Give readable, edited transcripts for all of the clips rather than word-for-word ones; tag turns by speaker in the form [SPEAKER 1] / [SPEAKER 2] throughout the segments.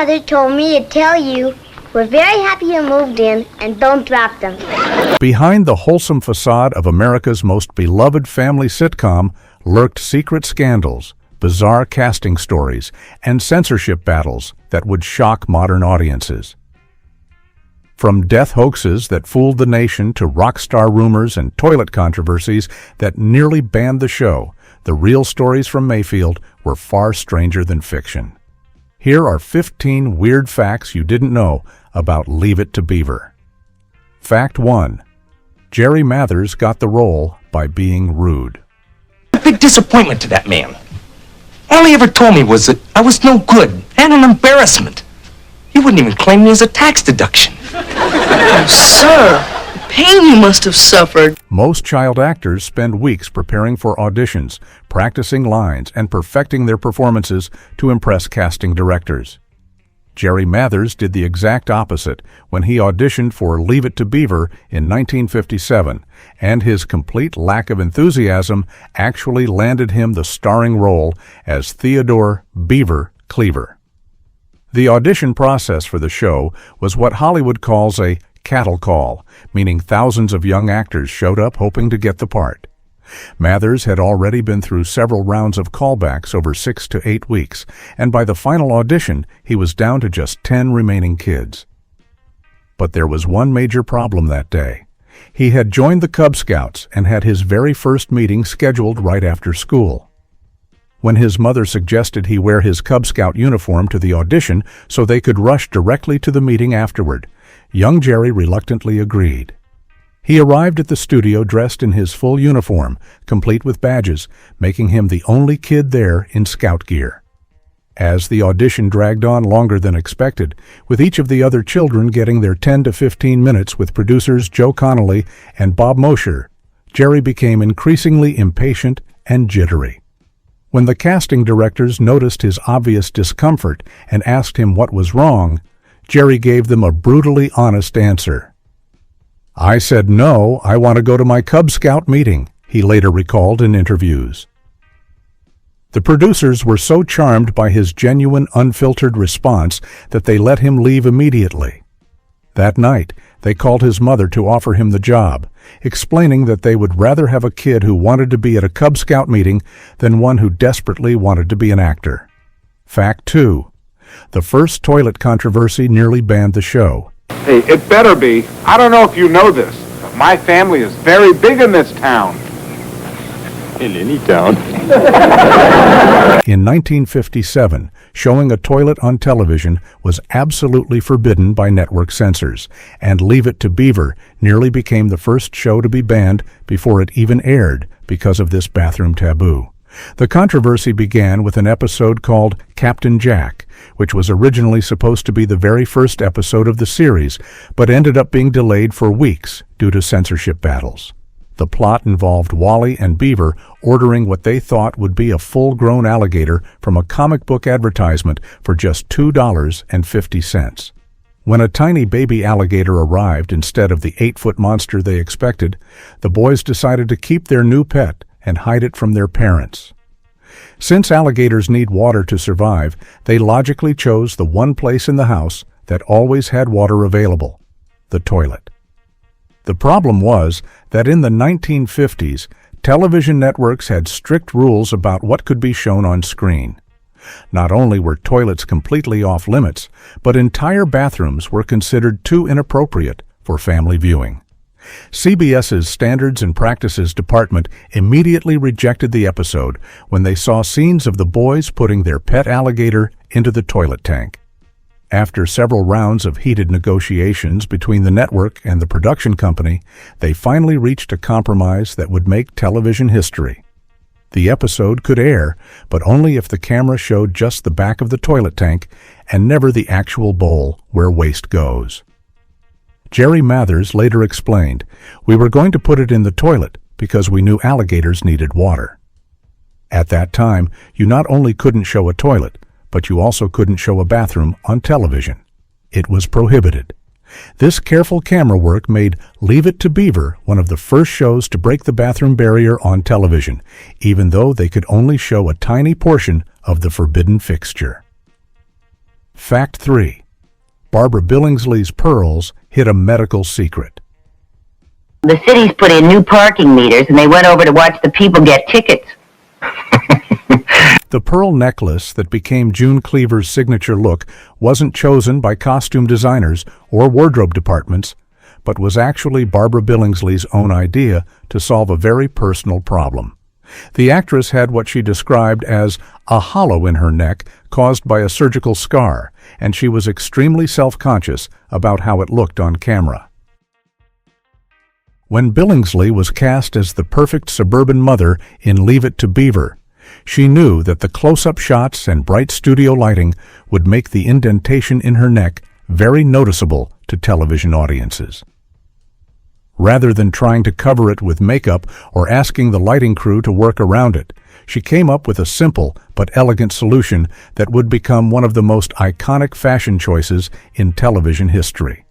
[SPEAKER 1] mother told me to tell you we're very happy you moved in and don't drop them.
[SPEAKER 2] Behind the wholesome facade of America's most beloved family sitcom lurked secret scandals, bizarre casting stories, and censorship battles that would shock modern audiences. From death hoaxes that fooled the nation to rock star rumors and toilet controversies that nearly banned the show, the real stories from Mayfield were far stranger than fiction. Here are 15 weird facts you didn't know about Leave It to Beaver. Fact 1. Jerry Mathers got the role by being rude.
[SPEAKER 3] A big disappointment to that man. All he ever told me was that I was no good and an embarrassment. He wouldn't even claim me as a tax deduction.
[SPEAKER 4] Oh, sir, the pain you must have suffered.
[SPEAKER 2] Most child actors spend weeks preparing for auditions, practicing lines, and perfecting their performances to impress casting directors. Jerry Mathers did the exact opposite when he auditioned for Leave It to Beaver in 1957, and his complete lack of enthusiasm actually landed him the starring role as Theodore Beaver Cleaver. The audition process for the show was what Hollywood calls a cattle call, meaning thousands of young actors showed up hoping to get the part. Mathers had already been through several rounds of callbacks over 6 to 8 weeks, and by the final audition, he was down to just 10 remaining kids. But there was one major problem that day. He had joined the Cub Scouts and had his very first meeting scheduled right after school. When his mother suggested he wear his Cub Scout uniform to the audition so they could rush directly to the meeting afterward, young Jerry reluctantly agreed. He arrived at the studio dressed in his full uniform, complete with badges, making him the only kid there in Scout gear. As the audition dragged on longer than expected, with each of the other children getting their 10 to 15 minutes with producers Joe Connolly and Bob Mosher, Jerry became increasingly impatient and jittery. When the casting directors noticed his obvious discomfort and asked him what was wrong, Jerry gave them a brutally honest answer. "I said no, I want to go to my Cub Scout meeting," he later recalled in interviews. The producers were so charmed by his genuine, unfiltered response that they let him leave immediately. That night, they called his mother to offer him the job, explaining that they would rather have a kid who wanted to be at a Cub Scout meeting than one who desperately wanted to be an actor. Fact 2. The first toilet controversy nearly banned the show.
[SPEAKER 5] Hey, it better be. I don't know if you know this, but my family is very big in this town. In any town.
[SPEAKER 2] In 1957, showing a toilet on television was absolutely forbidden by network censors, and Leave It to Beaver nearly became the first show to be banned before it even aired because of this bathroom taboo. The controversy began with an episode called Captain Jack, which was originally supposed to be the very first episode of the series, but ended up being delayed for weeks due to censorship battles. The plot involved Wally and Beaver ordering what they thought would be a full-grown alligator from a comic book advertisement for just $2.50. When a tiny baby alligator arrived instead of the 8-foot monster they expected, the boys decided to keep their new pet and hide it from their parents. Since alligators need water to survive, they logically chose the one place in the house that always had water available, the toilet. The problem was that in the 1950s, television networks had strict rules about what could be shown on screen. Not only were toilets completely off limits, but entire bathrooms were considered too inappropriate for family viewing. CBS's Standards and Practices Department immediately rejected the episode when they saw scenes of the boys putting their pet alligator into the toilet tank. After several rounds of heated negotiations between the network and the production company, they finally reached a compromise that would make television history. The episode could air, but only if the camera showed just the back of the toilet tank and never the actual bowl where waste goes. Jerry Mathers later explained, "We were going to put it in the toilet because we knew alligators needed water." At that time, you not only couldn't show a toilet, but you also couldn't show a bathroom on television. It was prohibited. This careful camera work made Leave It to Beaver one of the first shows to break the bathroom barrier on television, even though they could only show a tiny portion of the forbidden fixture. Fact 3. Barbara Billingsley's pearls hid a medical secret.
[SPEAKER 6] The city's put in new parking meters, and they went over to watch the people get tickets.
[SPEAKER 2] The pearl necklace that became June Cleaver's signature look wasn't chosen by costume designers or wardrobe departments, but was actually Barbara Billingsley's own idea to solve a very personal problem. The actress had what she described as a hollow in her neck caused by a surgical scar, and she was extremely self-conscious about how it looked on camera. When Billingsley was cast as the perfect suburban mother in Leave It to Beaver, she knew that the close-up shots and bright studio lighting would make the indentation in her neck very noticeable to television audiences. Rather than trying to cover it with makeup or asking the lighting crew to work around it, she came up with a simple but elegant solution that would become one of the most iconic fashion choices in television history.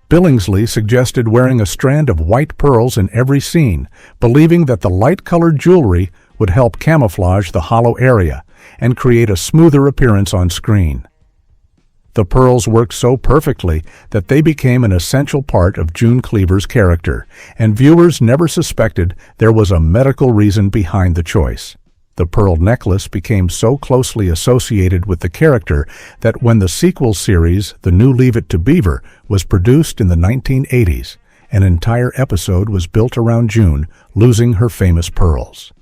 [SPEAKER 2] Billingsley suggested wearing a strand of white pearls in every scene, believing that the light-colored jewelry would help camouflage the hollow area and create a smoother appearance on screen. The pearls worked so perfectly that they became an essential part of June Cleaver's character, and viewers never suspected there was a medical reason behind the choice. The pearl necklace became so closely associated with the character that when the sequel series, The New Leave It to Beaver, was produced in the 1980s, an entire episode was built around June losing her famous pearls.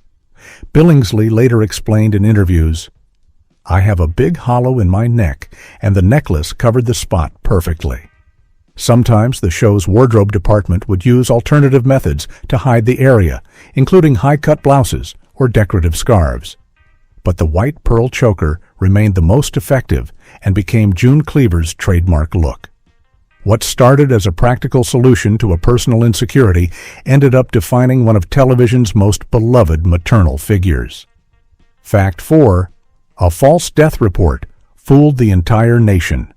[SPEAKER 2] Billingsley later explained in interviews, "I have a big hollow in my neck, and the necklace covered the spot perfectly." Sometimes the show's wardrobe department would use alternative methods to hide the area, including high-cut blouses or decorative scarves. But the white pearl choker remained the most effective and became June Cleaver's trademark look. What started as a practical solution to a personal insecurity ended up defining one of television's most beloved maternal figures. Fact 4. A false death report fooled the entire nation.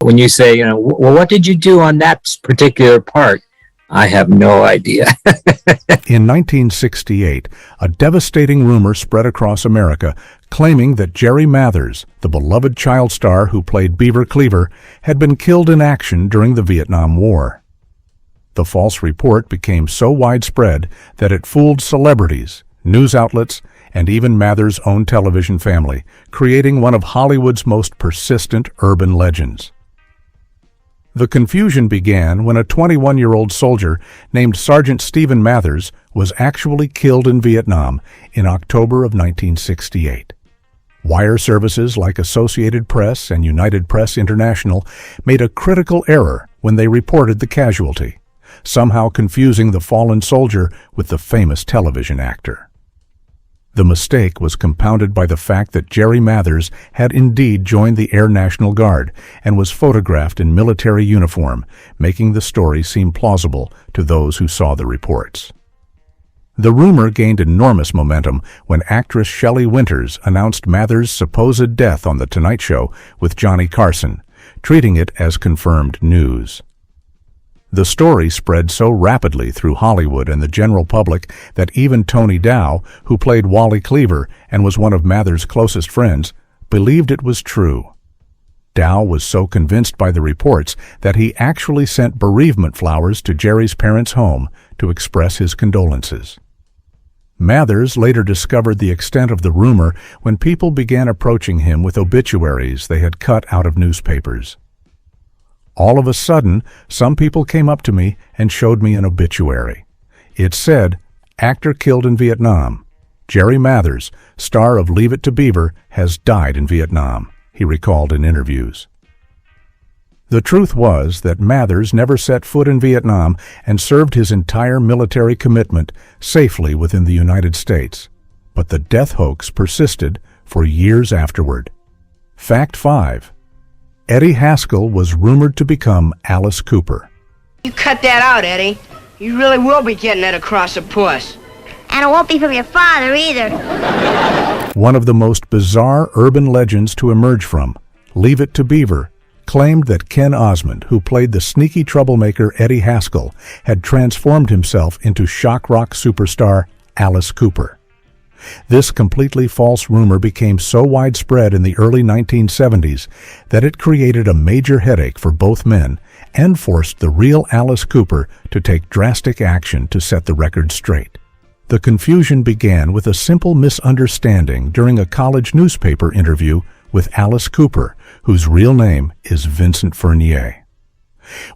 [SPEAKER 7] When you say, well, what did you do on that particular part? I have no idea.
[SPEAKER 2] In 1968, a devastating rumor spread across America claiming that Jerry Mathers, the beloved child star who played Beaver Cleaver, had been killed in action during the Vietnam War. The false report became so widespread that it fooled celebrities, news outlets, and even Mathers' own television family, creating one of Hollywood's most persistent urban legends. The confusion began when a 21-year-old soldier named Sergeant Stephen Mathers was actually killed in Vietnam in October of 1968. Wire services like Associated Press and United Press International made a critical error when they reported the casualty, somehow confusing the fallen soldier with the famous television actor. The mistake was compounded by the fact that Jerry Mathers had indeed joined the Air National Guard and was photographed in military uniform, making the story seem plausible to those who saw the reports. The rumor gained enormous momentum when actress Shelley Winters announced Mathers' supposed death on The Tonight Show with Johnny Carson, treating it as confirmed news. The story spread so rapidly through Hollywood and the general public that even Tony Dow, who played Wally Cleaver and was one of Mathers' closest friends, believed it was true. Dow was so convinced by the reports that he actually sent bereavement flowers to Jerry's parents' home to express his condolences. Mathers later discovered the extent of the rumor when people began approaching him with obituaries they had cut out of newspapers. All of a sudden, some people came up to me and showed me an obituary. It said, "Actor killed in Vietnam. Jerry Mathers, star of Leave It to Beaver, has died in Vietnam," he recalled in interviews. The truth was that Mathers never set foot in Vietnam and served his entire military commitment safely within the United States. But the death hoax persisted for years afterward. Fact 5. Eddie Haskell was rumored to become Alice Cooper.
[SPEAKER 8] You cut that out, Eddie. You really will be getting that across the puss.
[SPEAKER 1] And it won't be from your father either.
[SPEAKER 2] One of the most bizarre urban legends to emerge from Leave It to Beaver claimed that Ken Osmond, who played the sneaky troublemaker Eddie Haskell, had transformed himself into shock rock superstar Alice Cooper. This completely false rumor became so widespread in the early 1970s that it created a major headache for both men and forced the real Alice Cooper to take drastic action to set the record straight. The confusion began with a simple misunderstanding during a college newspaper interview with Alice Cooper, whose real name is Vincent Fournier.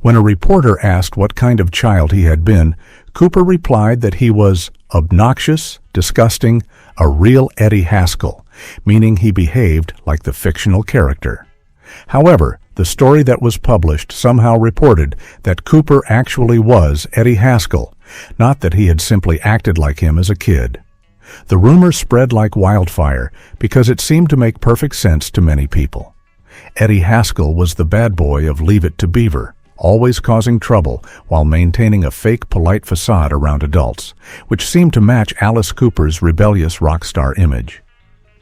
[SPEAKER 2] When a reporter asked what kind of child he had been, Cooper replied that he was obnoxious, disgusting, a real Eddie Haskell, meaning he behaved like the fictional character. However, the story that was published somehow reported that Cooper actually was Eddie Haskell, not that he had simply acted like him as a kid. The rumor spread like wildfire because it seemed to make perfect sense to many people. Eddie Haskell was the bad boy of Leave It to Beaver, always causing trouble while maintaining a fake polite facade around adults, which seemed to match Alice Cooper's rebellious rock star image.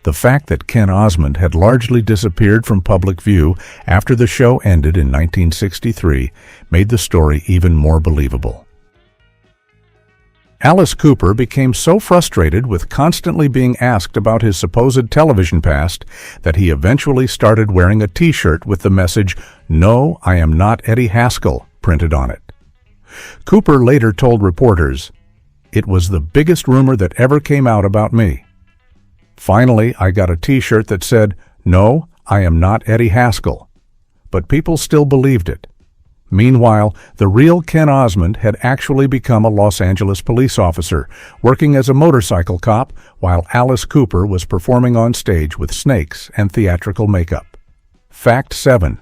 [SPEAKER 2] The fact that Ken Osmond had largely disappeared from public view after the show ended in 1963 made the story even more believable. Alice Cooper became so frustrated with constantly being asked about his supposed television past that he eventually started wearing a T-shirt with the message, "No, I am not Eddie Haskell," printed on it. Cooper later told reporters, "It was the biggest rumor that ever came out about me. Finally, I got a T-shirt that said, 'No, I am not Eddie Haskell.' But people still believed it." Meanwhile, the real Ken Osmond had actually become a Los Angeles police officer, working as a motorcycle cop while Alice Cooper was performing on stage with snakes and theatrical makeup. Fact 7.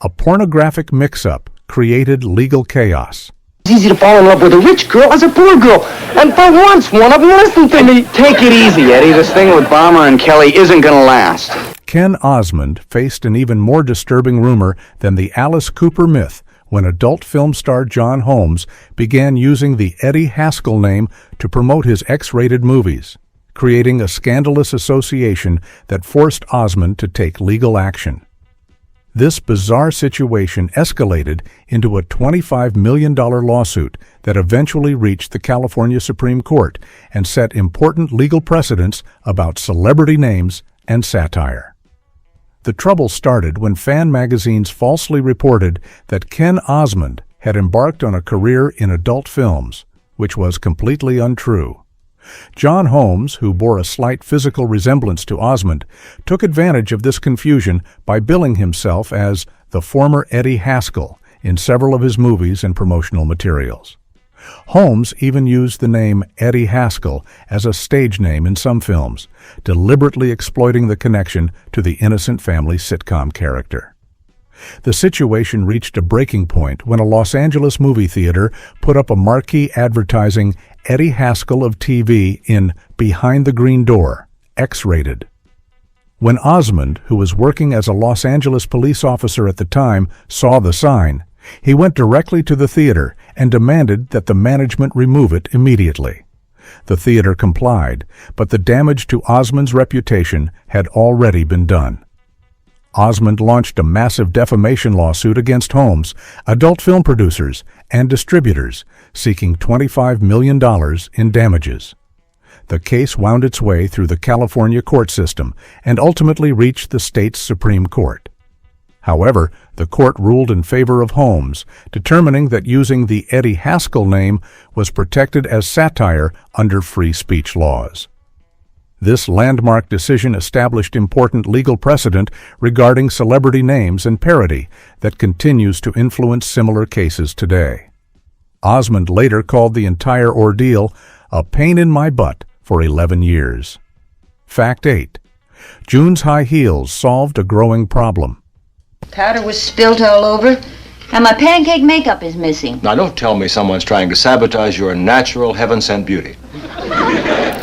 [SPEAKER 2] A pornographic mix-up created legal chaos.
[SPEAKER 8] It's easy to fall in love with a rich girl as a poor girl. And for once, one of them listened to me. Take it easy, Eddie. This thing with Bomber and Kelly isn't gonna last.
[SPEAKER 2] Ken Osmond faced an even more disturbing rumor than the Alice Cooper myth when adult film star John Holmes began using the Eddie Haskell name to promote his X-rated movies, creating a scandalous association that forced Osmond to take legal action. This bizarre situation escalated into a $25 million lawsuit that eventually reached the California Supreme Court and set important legal precedents about celebrity names and satire. The trouble started when fan magazines falsely reported that Ken Osmond had embarked on a career in adult films, which was completely untrue. John Holmes, who bore a slight physical resemblance to Osmond, took advantage of this confusion by billing himself as the former Eddie Haskell in several of his movies and promotional materials. Holmes even used the name Eddie Haskell as a stage name in some films, deliberately exploiting the connection to the Innocent Family sitcom character. The situation reached a breaking point when a Los Angeles movie theater put up a marquee advertising Eddie Haskell of TV in Behind the Green Door, X-rated. When Osmond, who was working as a Los Angeles police officer at the time, saw the sign, he went directly to the theater and demanded that the management remove it immediately. The theater complied, but the damage to Osmond's reputation had already been done. Osmond launched a massive defamation lawsuit against Holmes, adult film producers, and distributors, seeking $25 million in damages. The case wound its way through the California court system and ultimately reached the state's Supreme Court. However, the court ruled in favor of Holmes, determining that using the Eddie Haskell name was protected as satire under free speech laws. This landmark decision established important legal precedent regarding celebrity names and parody that continues to influence similar cases today. Osmond later called the entire ordeal a pain in my butt for 11 years. Fact 8. June's high heels solved a growing problem.
[SPEAKER 9] Powder was spilt all over, and my pancake makeup is missing.
[SPEAKER 10] Now don't tell me someone's trying to sabotage your natural heaven-sent beauty.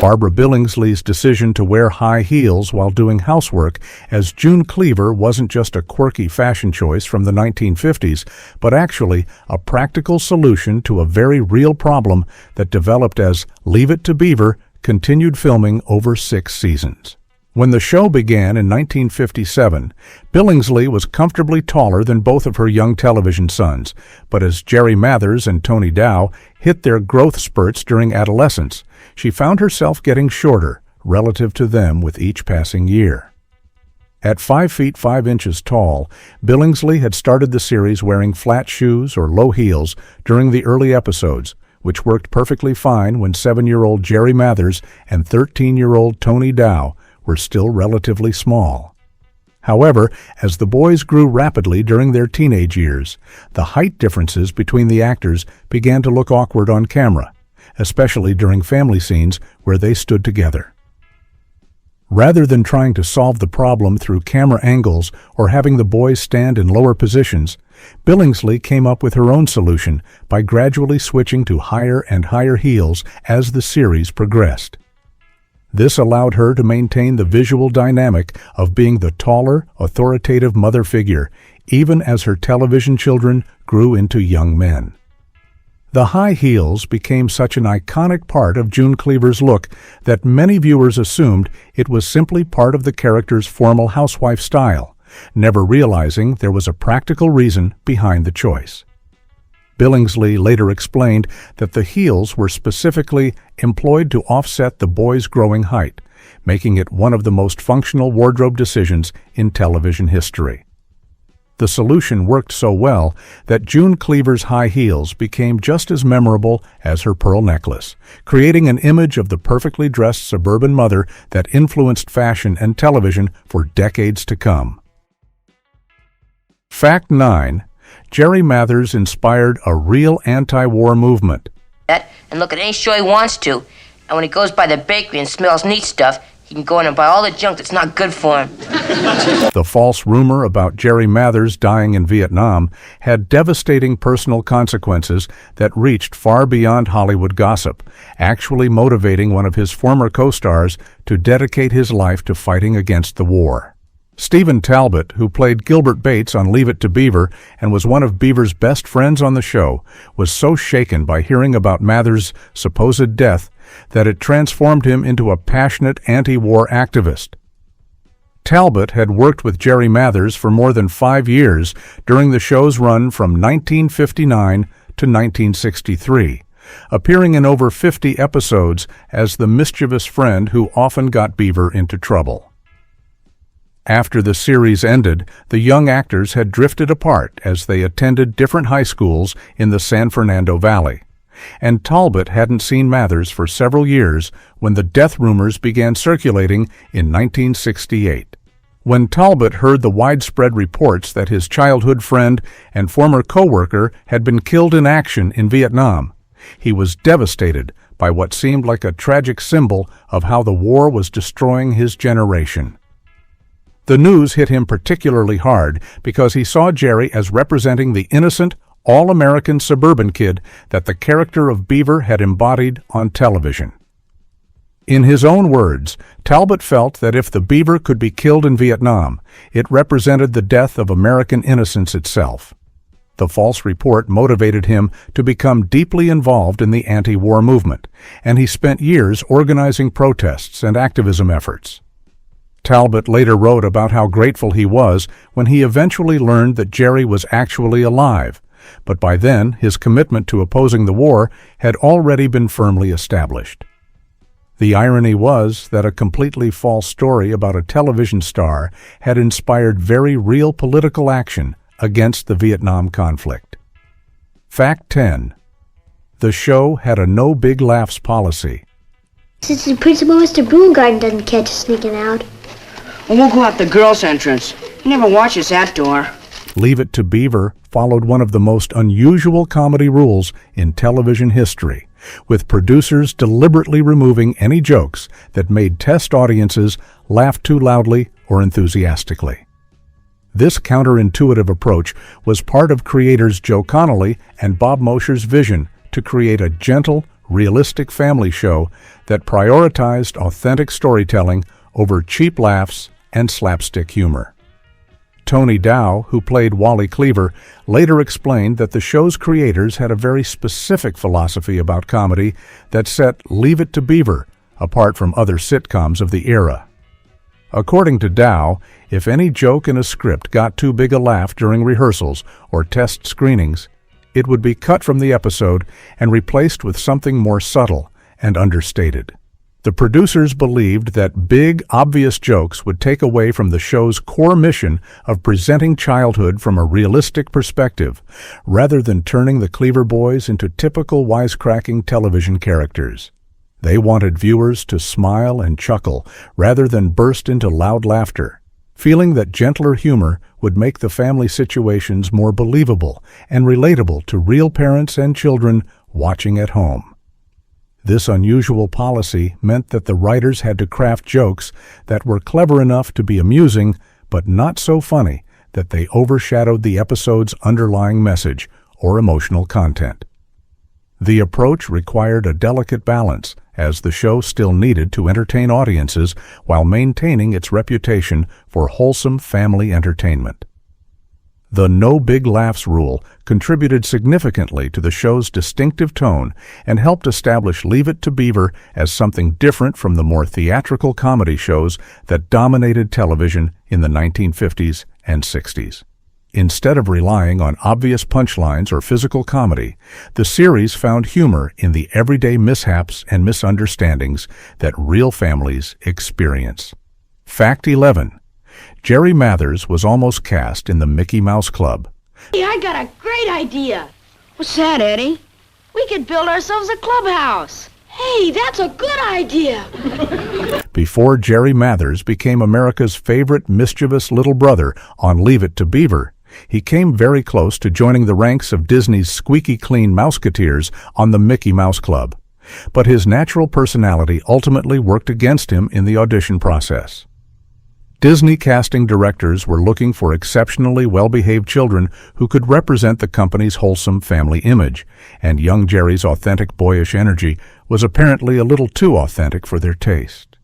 [SPEAKER 2] Barbara Billingsley's decision to wear high heels while doing housework as June Cleaver wasn't just a quirky fashion choice from the 1950s, but actually a practical solution to a very real problem that developed as Leave It to Beaver continued filming over 6 seasons. When the show began in 1957, Billingsley was comfortably taller than both of her young television sons, but as Jerry Mathers and Tony Dow hit their growth spurts during adolescence, she found herself getting shorter, relative to them with each passing year. At 5 feet 5 inches tall, Billingsley had started the series wearing flat shoes or low heels during the early episodes, which worked perfectly fine when 7-year-old Jerry Mathers and 13-year-old Tony Dow were still relatively small. However, as the boys grew rapidly during their teenage years, the height differences between the actors began to look awkward on camera, especially during family scenes where they stood together. Rather than trying to solve the problem through camera angles or having the boys stand in lower positions, Billingsley came up with her own solution by gradually switching to higher and higher heels as the series progressed. This allowed her to maintain the visual dynamic of being the taller, authoritative mother figure, even as her television children grew into young men. The high heels became such an iconic part of June Cleaver's look that many viewers assumed it was simply part of the character's formal housewife style, never realizing there was a practical reason behind the choice. Billingsley later explained that the heels were specifically employed to offset the boys' growing height, making it one of the most functional wardrobe decisions in television history. The solution worked so well that June Cleaver's high heels became just as memorable as her pearl necklace, creating an image of the perfectly dressed suburban mother that influenced fashion and television for decades to come. Fact 9. Jerry Mathers inspired a real anti-war movement.
[SPEAKER 11] And look at any show he wants to. And when he goes by the bakery and smells neat stuff, he can go in and buy all the junk that's not good for him.
[SPEAKER 2] The false rumor about Jerry Mathers dying in Vietnam had devastating personal consequences that reached far beyond Hollywood gossip, actually motivating one of his former co-stars to dedicate his life to fighting against the war. Stephen Talbot, who played Gilbert Bates on Leave It to Beaver and was one of Beaver's best friends on the show, was so shaken by hearing about Mathers' supposed death that it transformed him into a passionate anti-war activist. Talbot had worked with Jerry Mathers for more than 5 years during the show's run from 1959 to 1963, appearing in over 50 episodes as the mischievous friend who often got Beaver into trouble. After the series ended, the young actors had drifted apart as they attended different high schools in the San Fernando Valley, and Talbot hadn't seen Mathers for several years when the death rumors began circulating in 1968. When Talbot heard the widespread reports that his childhood friend and former co-worker had been killed in action in Vietnam, he was devastated by what seemed like a tragic symbol of how the war was destroying his generation. The news hit him particularly hard because he saw Jerry as representing the innocent, all-American suburban kid that the character of Beaver had embodied on television. In his own words, Talbot felt that if the Beaver could be killed in Vietnam, it represented the death of American innocence itself. The false report motivated him to become deeply involved in the anti-war movement, and he spent years organizing protests and activism efforts. Talbot later wrote about how grateful he was when he eventually learned that Jerry was actually alive, but by then his commitment to opposing the war had already been firmly established. The irony was that a completely false story about a television star had inspired very real political action against the Vietnam conflict. Fact 10. The show had a no big laughs policy.
[SPEAKER 1] Since the principal, Mr. Boongarden, doesn't catch us sneaking out.
[SPEAKER 4] Well, we'll go out the girls' entrance. He never watches that door.
[SPEAKER 2] Leave It to Beaver followed one of the most unusual comedy rules in television history, with producers deliberately removing any jokes that made test audiences laugh too loudly or enthusiastically. This counterintuitive approach was part of creators Joe Connolly and Bob Mosher's vision to create a gentle, realistic family show that prioritized authentic storytelling over cheap laughs and slapstick humor. Tony Dow, who played Wally Cleaver, later explained that the show's creators had a very specific philosophy about comedy that set Leave It to Beaver apart from other sitcoms of the era. According to Dow, if any joke in a script got too big a laugh during rehearsals or test screenings, it would be cut from the episode and replaced with something more subtle and understated. The producers believed that big, obvious jokes would take away from the show's core mission of presenting childhood from a realistic perspective, rather than turning the Cleaver boys into typical wisecracking television characters. They wanted viewers to smile and chuckle rather than burst into loud laughter, feeling that gentler humor would make the family situations more believable and relatable to real parents and children watching at home. This unusual policy meant that the writers had to craft jokes that were clever enough to be amusing, but not so funny that they overshadowed the episode's underlying message or emotional content. The approach required a delicate balance, as the show still needed to entertain audiences while maintaining its reputation for wholesome family entertainment. The no big laughs rule contributed significantly to the show's distinctive tone and helped establish Leave It to Beaver as something different from the more theatrical comedy shows that dominated television in the 1950s and 60s. Instead of relying on obvious punchlines or physical comedy, the series found humor in the everyday mishaps and misunderstandings that real families experience. Fact 11. Jerry Mathers was almost cast in the Mickey Mouse Club.
[SPEAKER 4] Hey, I got a great idea. What's that, Eddie? We could build ourselves a clubhouse. Hey, that's a good idea.
[SPEAKER 2] Before Jerry Mathers became America's favorite mischievous little brother on Leave It to Beaver, he came very close to joining the ranks of Disney's squeaky clean Mouseketeers on the Mickey Mouse Club. But his natural personality ultimately worked against him in the audition process. Disney casting directors were looking for exceptionally well-behaved children who could represent the company's wholesome family image, and young Jerry's authentic boyish energy was apparently a little too authentic for their taste.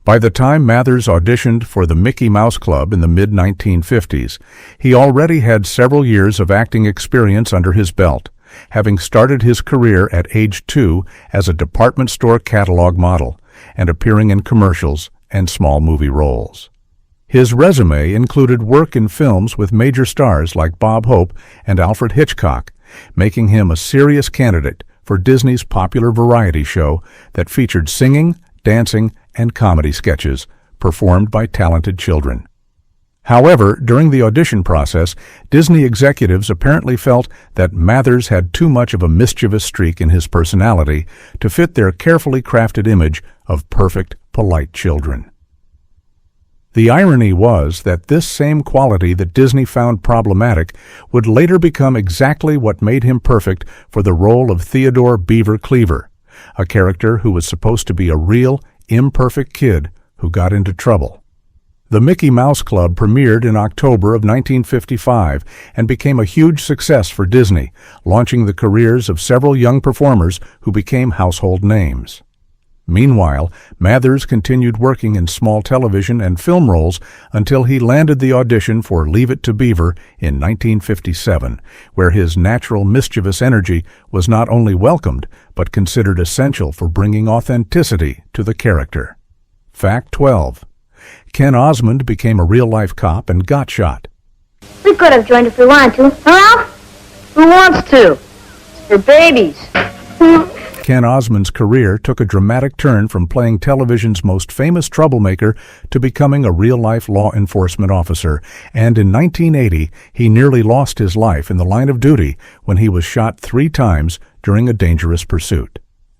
[SPEAKER 2] By the time Mathers auditioned for the Mickey Mouse Club in the mid-1950s, he already had several years of acting experience under his belt, having started his career at age 2 as a department store catalog model and appearing in commercials and small movie roles. His resume included work in films with major stars like Bob Hope and Alfred Hitchcock, making him a serious candidate for Disney's popular variety show that featured singing, dancing, and comedy sketches performed by talented children. However, during the audition process, Disney executives apparently felt that Mathers had too much of a mischievous streak in his personality to fit their carefully crafted image of perfect, polite children. The irony was that this same quality that Disney found problematic would later become exactly what made him perfect for the role of Theodore Beaver Cleaver, a character who was supposed to be a real, imperfect kid who got into trouble. The Mickey Mouse Club premiered in October of 1955 and became a huge success for Disney, launching the careers of several young performers who became household names. Meanwhile, Mathers continued working in small television and film roles until he landed the audition for Leave It to Beaver in 1957, where his natural mischievous energy was not only welcomed, but considered essential for bringing authenticity to the character. Fact 12. Ken Osmond became a real-life cop and got shot.
[SPEAKER 1] We could have joined if we wanted to. Huh?
[SPEAKER 6] Who wants to? It's for babies.
[SPEAKER 2] Ken Osmond's career took a dramatic turn from playing television's most famous troublemaker to becoming a real-life law enforcement officer, and in 1980 he nearly lost his life in the line of duty when he was shot 3 times during a dangerous pursuit.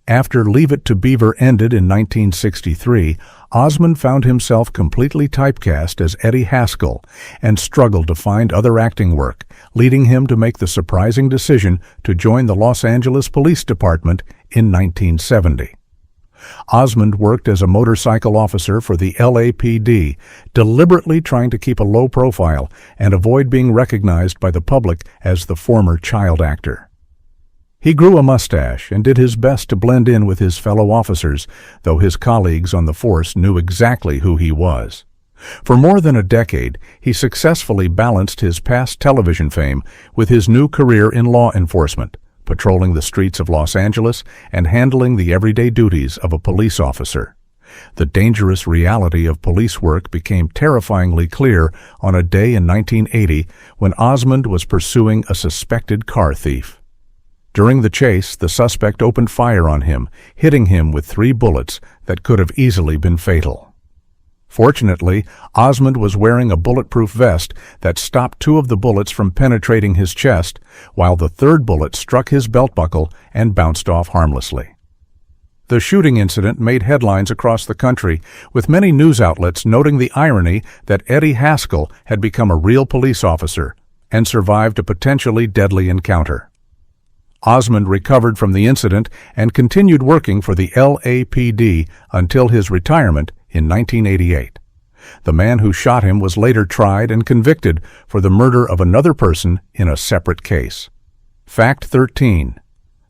[SPEAKER 2] After Leave It to Beaver ended in 1963, Osmond found himself completely typecast as Eddie Haskell and struggled to find other acting work, leading him to make the surprising decision to join the Los Angeles Police Department in 1970. Osmond worked as a motorcycle officer for the LAPD, deliberately trying to keep a low profile and avoid being recognized by the public as the former child actor. He grew a mustache and did his best to blend in with his fellow officers, though his colleagues on the force knew exactly who he was. For more than a decade, he successfully balanced his past television fame with his new career in law enforcement, patrolling the streets of Los Angeles and handling the everyday duties of a police officer. The dangerous reality of police work became terrifyingly clear on a day in 1980 when Osmond was pursuing a suspected car thief. During the chase, the suspect opened fire on him, hitting him with 3 bullets that could have easily been fatal. Fortunately, Osmond was wearing a bulletproof vest that stopped 2 of the bullets from penetrating his chest, while the 3rd bullet struck his belt buckle and bounced off harmlessly. The shooting incident made headlines across the country, with many news outlets noting the irony that Eddie Haskell had become a real police officer and survived a potentially deadly encounter. Osmond recovered from the incident and continued working for the LAPD until his retirement in 1988. The man who shot him was later tried and convicted for the murder of another person in a separate case. Fact 13.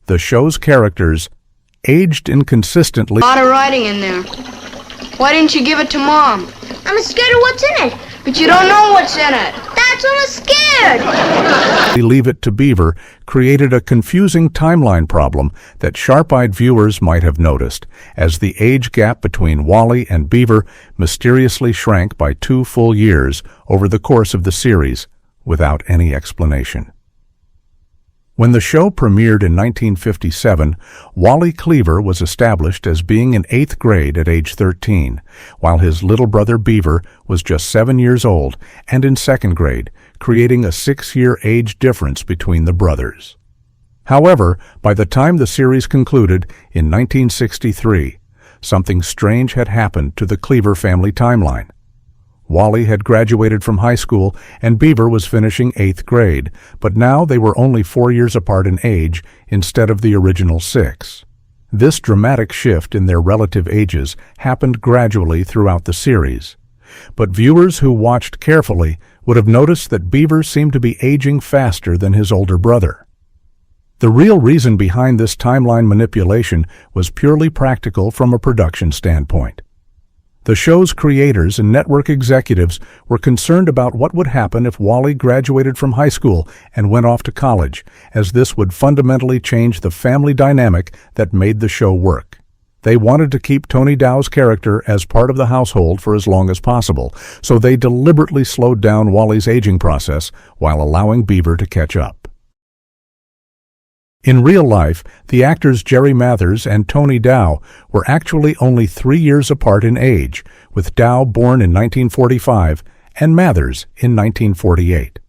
[SPEAKER 2] The show's characters aged inconsistently.
[SPEAKER 4] A lot of writing in there. Why didn't you give it to Mom?
[SPEAKER 1] I'm scared of what's in it.
[SPEAKER 4] But you don't know what's in it.
[SPEAKER 1] That's why I'm scared.
[SPEAKER 2] Leave It to Beaver created a confusing timeline problem that sharp-eyed viewers might have noticed, as the age gap between Wally and Beaver mysteriously shrank by 2 full years over the course of the series, without any explanation. When the show premiered in 1957, Wally Cleaver was established as being in 8th grade at age 13, while his little brother Beaver was just 7 years old and in 2nd grade, creating a 6-year age difference between the brothers. However, by the time the series concluded in 1963, something strange had happened to the Cleaver family timeline. Wally had graduated from high school and Beaver was finishing 8th grade, but now they were only 4 years apart in age instead of the original 6. This dramatic shift in their relative ages happened gradually throughout the series, but viewers who watched carefully would have noticed that Beaver seemed to be aging faster than his older brother. The real reason behind this timeline manipulation was purely practical from a production standpoint. The show's creators and network executives were concerned about what would happen if Wally graduated from high school and went off to college, as this would fundamentally change the family dynamic that made the show work. They wanted to keep Tony Dow's character as part of the household for as long as possible, so they deliberately slowed down Wally's aging process while allowing Beaver to catch up. In real life, the actors Jerry Mathers and Tony Dow were actually only 3 years apart in age, with Dow born in 1945 and Mathers in 1948.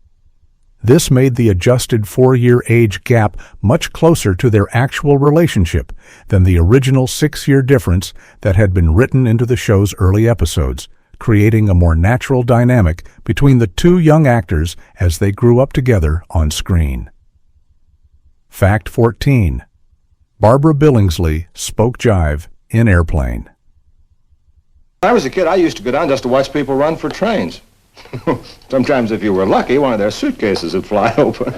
[SPEAKER 2] This made the adjusted 4-year age gap much closer to their actual relationship than the original 6-year difference that had been written into the show's early episodes, creating a more natural dynamic between the 2 young actors as they grew up together on screen. Fact 14. Barbara Billingsley spoke jive in Airplane.
[SPEAKER 10] When I was a kid, I used to go down just to watch people run for trains. Sometimes, if you were lucky, one of their suitcases would fly open.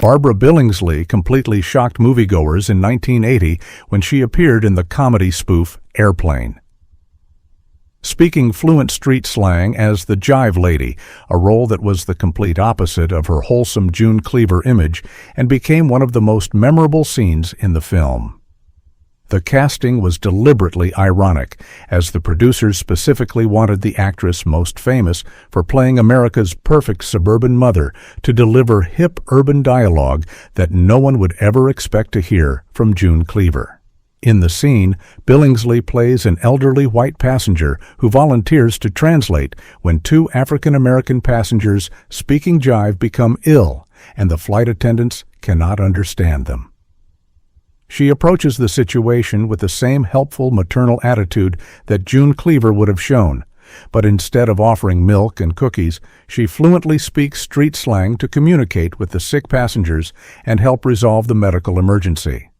[SPEAKER 2] Barbara Billingsley completely shocked moviegoers in 1980 when she appeared in the comedy spoof Airplane, speaking fluent street slang as the Jive Lady, a role that was the complete opposite of her wholesome June Cleaver image and became one of the most memorable scenes in the film. The casting was deliberately ironic, as the producers specifically wanted the actress most famous for playing America's perfect suburban mother to deliver hip urban dialogue that no one would ever expect to hear from June Cleaver. In the scene, Billingsley plays an elderly white passenger who volunteers to translate when 2 African-American passengers speaking jive become ill and the flight attendants cannot understand them. She approaches the situation with the same helpful maternal attitude that June Cleaver would have shown, but instead of offering milk and cookies, she fluently speaks street slang to communicate with the sick passengers and help resolve the medical emergency.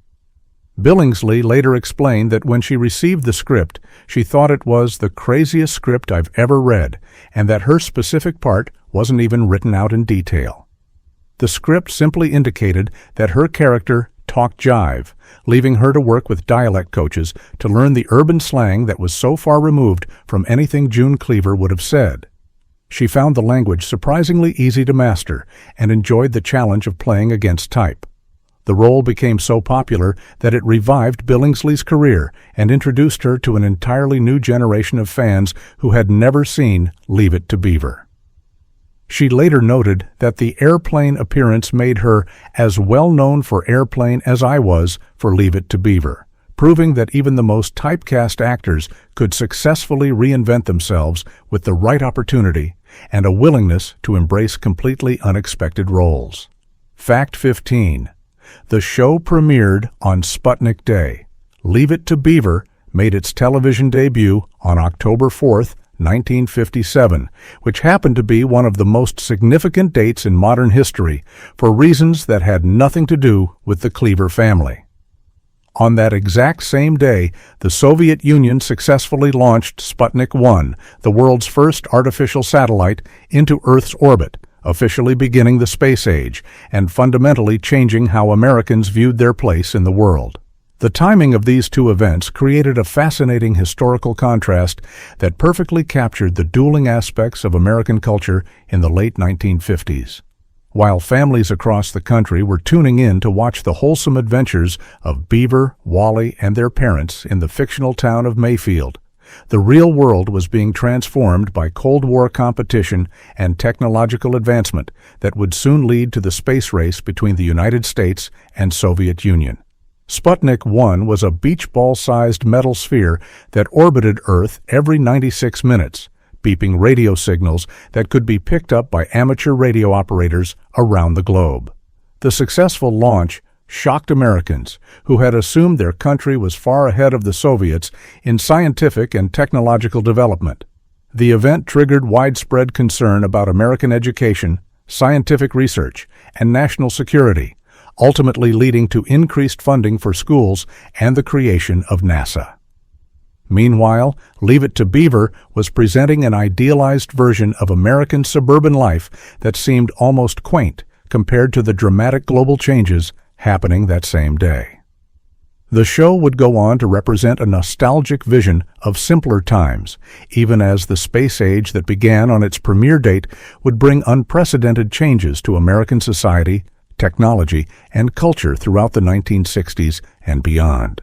[SPEAKER 2] Billingsley later explained that when she received the script, she thought it was the craziest script I've ever read, and that her specific part wasn't even written out in detail. The script simply indicated that her character talked jive, leaving her to work with dialect coaches to learn the urban slang that was so far removed from anything June Cleaver would have said. She found the language surprisingly easy to master and enjoyed the challenge of playing against type. The role became so popular that it revived Billingsley's career and introduced her to an entirely new generation of fans who had never seen Leave It to Beaver. She later noted that the airplane appearance made her as well known for Airplane as I was for Leave It to Beaver, proving that even the most typecast actors could successfully reinvent themselves with the right opportunity and a willingness to embrace completely unexpected roles. Fact 15. The show premiered on Sputnik Day. Leave It to Beaver made its television debut on October 4th, 1957, which happened to be one of the most significant dates in modern history for reasons that had nothing to do with the Cleaver family. On that exact same day, the Soviet Union successfully launched Sputnik 1, the world's first artificial satellite, into Earth's orbit, officially beginning the space age and fundamentally changing how Americans viewed their place in the world. The timing of these two events created a fascinating historical contrast that perfectly captured the dueling aspects of American culture in the late 1950s. While families across the country were tuning in to watch the wholesome adventures of Beaver, Wally, and their parents in the fictional town of Mayfield, the real world was being transformed by Cold War competition and technological advancement that would soon lead to the space race between the United States and Soviet Union. Sputnik 1 was a beach ball-sized metal sphere that orbited Earth every 96 minutes, beeping radio signals that could be picked up by amateur radio operators around the globe. The successful launch shocked Americans, who had assumed their country was far ahead of the Soviets in scientific and technological development. The event triggered widespread concern about American education, scientific research, and national security, ultimately leading to increased funding for schools and the creation of NASA. Meanwhile, Leave It to Beaver was presenting an idealized version of American suburban life that seemed almost quaint compared to the dramatic global changes happening that same day. The show would go on to represent a nostalgic vision of simpler times, even as the space age that began on its premiere date would bring unprecedented changes to American society, technology, and culture throughout the 1960s and beyond.